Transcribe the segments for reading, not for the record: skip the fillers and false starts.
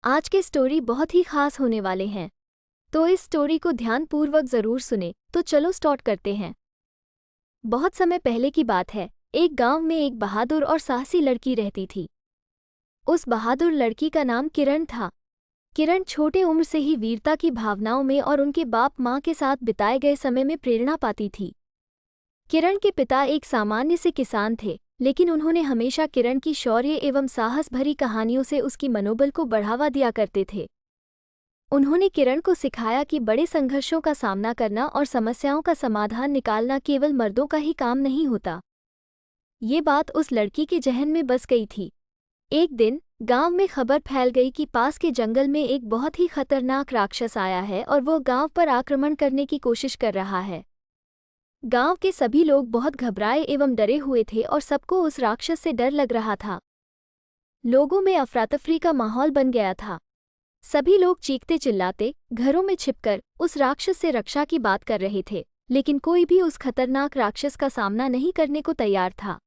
आज के स्टोरी बहुत ही खास होने वाले हैं, तो इस स्टोरी को ध्यानपूर्वक जरूर सुने। तो चलो स्टार्ट करते हैं। बहुत समय पहले की बात है। एक गांव में एक बहादुर और साहसी लड़की रहती थी। उस बहादुर लड़की का नाम किरण था। किरण छोटे उम्र से ही वीरता की भावनाओं में और उनके बाप माँ के साथ बिताए गए समय में प्रेरणा पाती थी। किरण के पिता एक सामान्य से किसान थे, लेकिन उन्होंने हमेशा किरण की शौर्य एवं साहस भरी कहानियों से उसकी मनोबल को बढ़ावा दिया करते थे। उन्होंने किरण को सिखाया कि बड़े संघर्षों का सामना करना और समस्याओं का समाधान निकालना केवल मर्दों का ही काम नहीं होता। ये बात उस लड़की के जहन में बस गई थी। एक दिन गांव में खबर फैल गई कि पास के जंगल में एक बहुत ही खतरनाक राक्षस आया है और वो गांव पर आक्रमण करने की कोशिश कर रहा है। गांव के सभी लोग बहुत घबराए एवं डरे हुए थे और सबको उस राक्षस से डर लग रहा था। लोगों में अफरा-तफरी का माहौल बन गया था। सभी लोग चीखते चिल्लाते घरों में छिपकर उस राक्षस से रक्षा की बात कर रहे थे, लेकिन कोई भी उस खतरनाक राक्षस का सामना नहीं करने को तैयार था।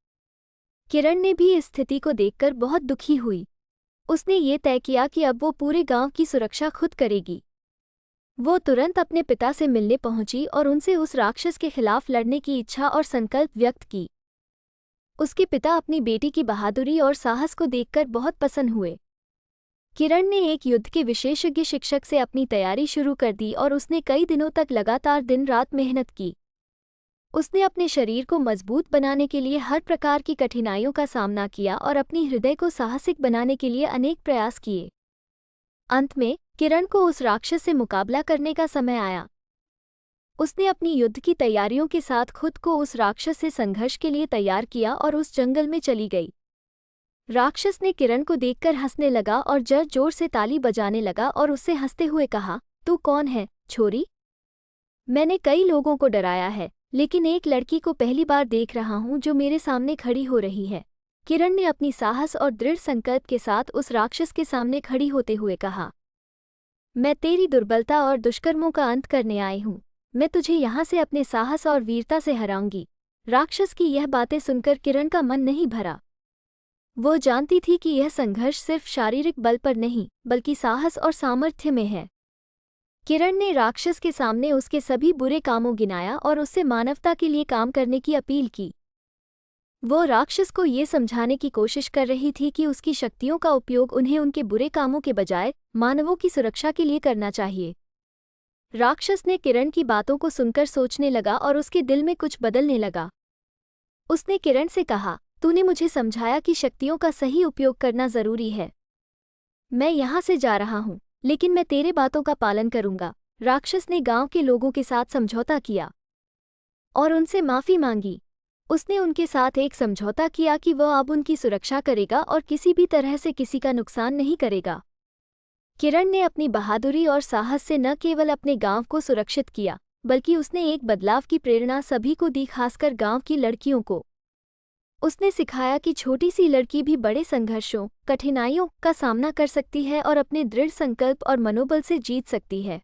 किरण ने भी इस स्थिति को देखकर बहुत दुखी हुई। उसने ये तय किया कि अब वो पूरे गांव की सुरक्षा खुद करेगी। वो तुरंत अपने पिता से मिलने पहुंची और उनसे उस राक्षस के खिलाफ लड़ने की इच्छा और संकल्प व्यक्त की। उसके पिता अपनी बेटी की बहादुरी और साहस को देखकर बहुत प्रसन्न हुए। किरण ने एक युद्ध के विशेषज्ञ शिक्षक से अपनी तैयारी शुरू कर दी और उसने कई दिनों तक लगातार दिन रात मेहनत की। उसने अपने शरीर को मजबूत बनाने के लिए हर प्रकार की कठिनाइयों का सामना किया और अपनी हृदय को साहसिक बनाने के लिए अनेक प्रयास किए। अंत में किरण को उस राक्षस से मुकाबला करने का समय आया। उसने अपनी युद्ध की तैयारियों के साथ खुद को उस राक्षस से संघर्ष के लिए तैयार किया और उस जंगल में चली गई। राक्षस ने किरण को देखकर हंसने लगा और जोर जोर से ताली बजाने लगा और उससे हंसते हुए कहा, तू कौन है, छोरी? मैंने कई लोगों को डराया है, लेकिन एक लड़की को पहली बार देख रहा हूँ जो मेरे सामने खड़ी हो रही है। किरण ने अपनी साहस और दृढ़ संकल्प के साथ उस राक्षस के सामने खड़ी होते हुए कहा, मैं तेरी दुर्बलता और दुष्कर्मों का अंत करने आई हूँ। मैं तुझे यहाँ से अपने साहस और वीरता से हराऊंगी। राक्षस की यह बातें सुनकर किरण का मन नहीं भरा। वो जानती थी कि यह संघर्ष सिर्फ शारीरिक बल पर नहीं, बल्कि साहस और सामर्थ्य में है। किरण ने राक्षस के सामने उसके सभी बुरे कामों गिनाया और उससे मानवता के लिए काम करने की अपील की। वो राक्षस को ये समझाने की कोशिश कर रही थी कि उसकी शक्तियों का उपयोग उन्हें उनके बुरे कामों के बजाय मानवों की सुरक्षा के लिए करना चाहिए। राक्षस ने किरण की बातों को सुनकर सोचने लगा और उसके दिल में कुछ बदलने लगा। उसने किरण से कहा, तूने मुझे समझाया कि शक्तियों का सही उपयोग करना जरूरी है। मैं यहाँ से जा रहा हूँ, लेकिन मैं तेरे बातों का पालन करूँगा। राक्षस ने गांव के लोगों के साथ समझौता किया और उनसे माफ़ी मांगी। उसने उनके साथ एक समझौता किया कि वह अब उनकी सुरक्षा करेगा और किसी भी तरह से किसी का नुकसान नहीं करेगा। किरण ने अपनी बहादुरी और साहस से न केवल अपने गांव को सुरक्षित किया, बल्कि उसने एक बदलाव की प्रेरणा सभी को दी, खासकर गांव की लड़कियों को। उसने सिखाया कि छोटी सी लड़की भी बड़े संघर्षों, कठिनाइयों का सामना कर सकती है और अपने दृढ़ संकल्प और मनोबल से जीत सकती है।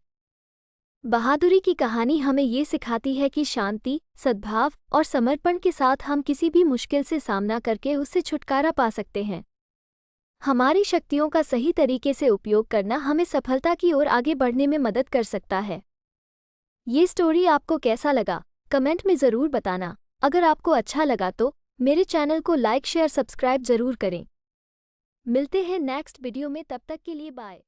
बहादुरी की कहानी हमें ये सिखाती है कि शांति, सद्भाव और समर्पण के साथ हम किसी भी मुश्किल से सामना करके उससे छुटकारा पा सकते हैं। हमारी शक्तियों का सही तरीके से उपयोग करना हमें सफलता की ओर आगे बढ़ने में मदद कर सकता है। ये स्टोरी आपको कैसा लगा, कमेंट में ज़रूर बताना। अगर आपको अच्छा लगा तो मेरे चैनल को लाइक, शेयर, सब्सक्राइब ज़रूर करें। मिलते हैं नेक्स्ट वीडियो में, तब तक के लिए बाय।